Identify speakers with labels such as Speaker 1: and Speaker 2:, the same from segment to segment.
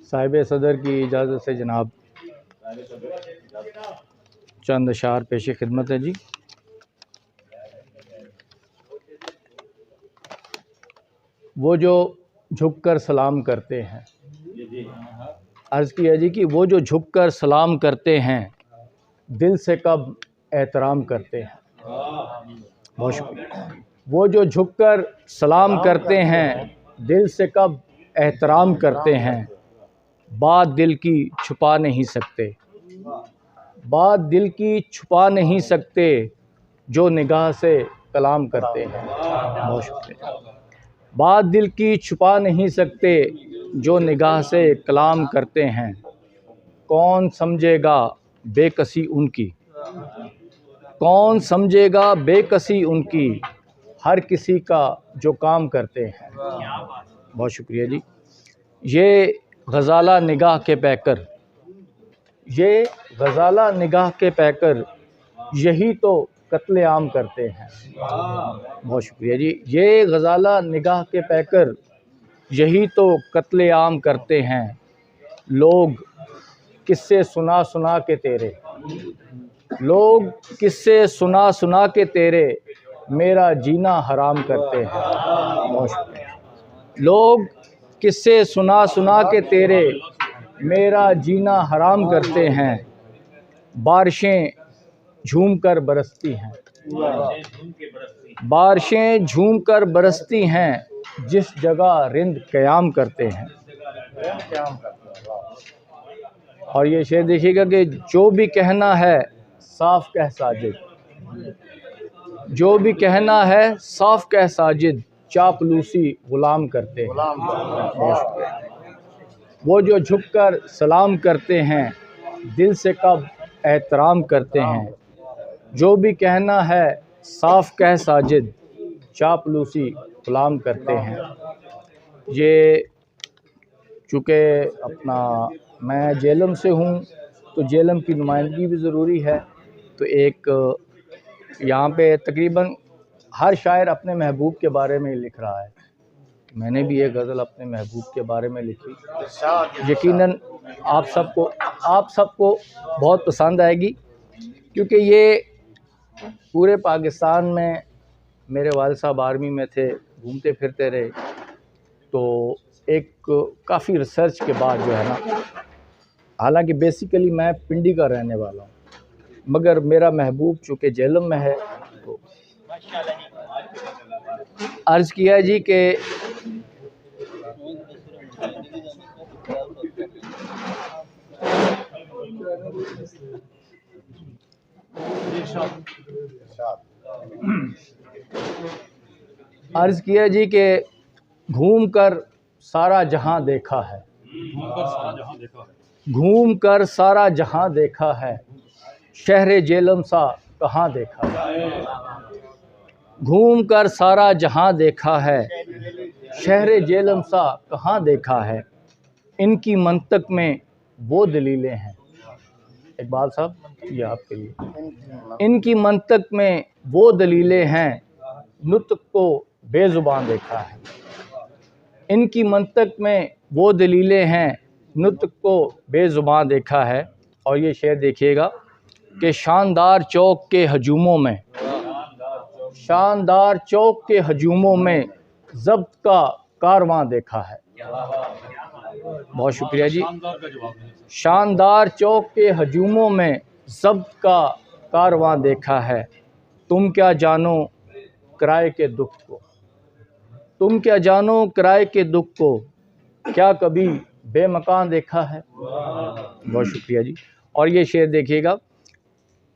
Speaker 1: साहिब सदर की इजाज़त से जनाब चंद अशार पेश खिदमत है जी। वो जो झुककर सलाम करते हैं, अर्ज़ किया जी कि वो जो झुककर सलाम करते हैं दिल से कब एहतराम करते हैं। बहुत शुक्रिया। वो जो झुककर सलाम करते हैं दिल से कब एहतराम करते हैं, बात दिल की छुपा नहीं सकते, बात दिल की छुपा नहीं सकते, जो निगाह से कलाम करते हैं। बहुत शुक्रिया। बात दिल की छुपा नहीं सकते, जो निगाह से कलाम करते हैं। कौन समझेगा बेकसी उनकी, कौन समझेगा बेकसी उनकी, हर किसी का जो काम करते हैं। बहुत शुक्रिया जी। ये गज़ाला निगाह के पैकर, ये गज़ाला निगाह के पैकर, यही तो कत्ले आम करते हैं। बहुत शुक्रिया जी। ये गज़ाला निगाह के पैकर, यही तो कत्ले आम करते हैं। लोग किस्से सुना सुना के तेरे, लोग किस्से सुना सुना के तेरे, मेरा जीना हराम करते हैं। बहुत शुक्रिया। लोग किस्से सुना सुना के तेरे, मेरा जीना हराम करते हैं। बारिशें झूम कर बरसती हैं, बारिशें झूम कर बरसती हैं, जिस जगह रिंद क़याम करते हैं। और ये शेर देखिएगा कि जो भी कहना है साफ कह साजिद, जो भी कहना है साफ कह साजिद, चापलूसी गुलाम करते हैं। वो जो झुककर सलाम करते हैं दिल से कब एहतराम करते हैं। जो भी कहना है साफ कह साजिद, चापलूसी गुलाम करते हैं। ये चूँकि अपना मैं जेलम से हूँ तो जेलम की नुमाइंदगी भी ज़रूरी है। तो एक यहाँ पे तकरीबन हर शायर अपने महबूब के बारे में लिख रहा है। मैंने भी एक गज़ल अपने महबूब के बारे में लिखी, यकीनन आप सबको बहुत पसंद आएगी, क्योंकि ये पूरे पाकिस्तान में मेरे वालिद साहब आर्मी में थे, घूमते फिरते रहे, तो एक काफ़ी रिसर्च के बाद जो है ना, हालांकि बेसिकली मैं पिंडी का रहने वाला हूँ, मगर मेरा महबूब चूँकि जेलम में है, तो अर्ज़ किया है जी कि अर्ज़ किया जी कि घूम कर सारा जहां देखा है, घूम कर सारा जहां देखा है, शहर जेलम सा कहाँ देखा है। घूम कर सारा जहां देखा है, शहर जेलम सा कहाँ देखा है। इनकी मंतक में वो दलीलें हैं। इकबाल साहब, ये आपके लिए। इनकी मंतक में वो दलीलें हैं, नुत्क को बेज़ुबान देखा है। इनकी मंतक में वो दलीलें हैं, नुत्क को बेज़ुबान देखा है। और ये शेर देखिएगा कि शानदार चौक के हजूमों में, शानदार चौक के हजूमों में ज़ब्त का कारवां देखा है। बहुत शुक्रिया जी। शानदार चौक के हजूमों में ज़ब्त का कारवां देखा है। तुम क्या जानो किराए के दुख को, तुम क्या जानो किराए के दुख को, क्या कभी बेमकान देखा है। बहुत शुक्रिया जी। और ये शेर देखिएगा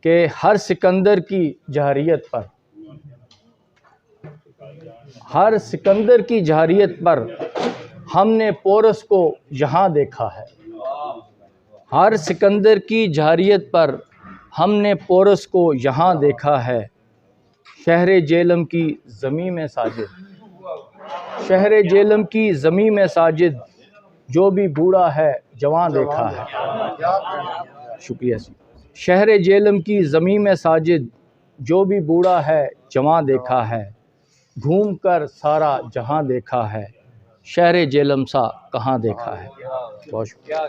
Speaker 1: कि हर सिकंदर की जहरियत पर, हर सिकंदर की जहरियत पर हमने पोरस को यहाँ देखा है। हर सिकंदर की जहरियत पर हमने पोरस को यहाँ देखा है। शहर जेलम की ज़मीं में साजिद, शहर जेलम की ज़मीं में साजिद, जो भी बूढ़ा है जवान देखा है। शुक्रिया जी। शहर जेलम की ज़मीं में साजिद, जो भी बूढ़ा है जवान देखा है। घूम कर सारा जहां देखा है, शहर जेलम सा कहाँ देखा है। बहुत शुक्रिया।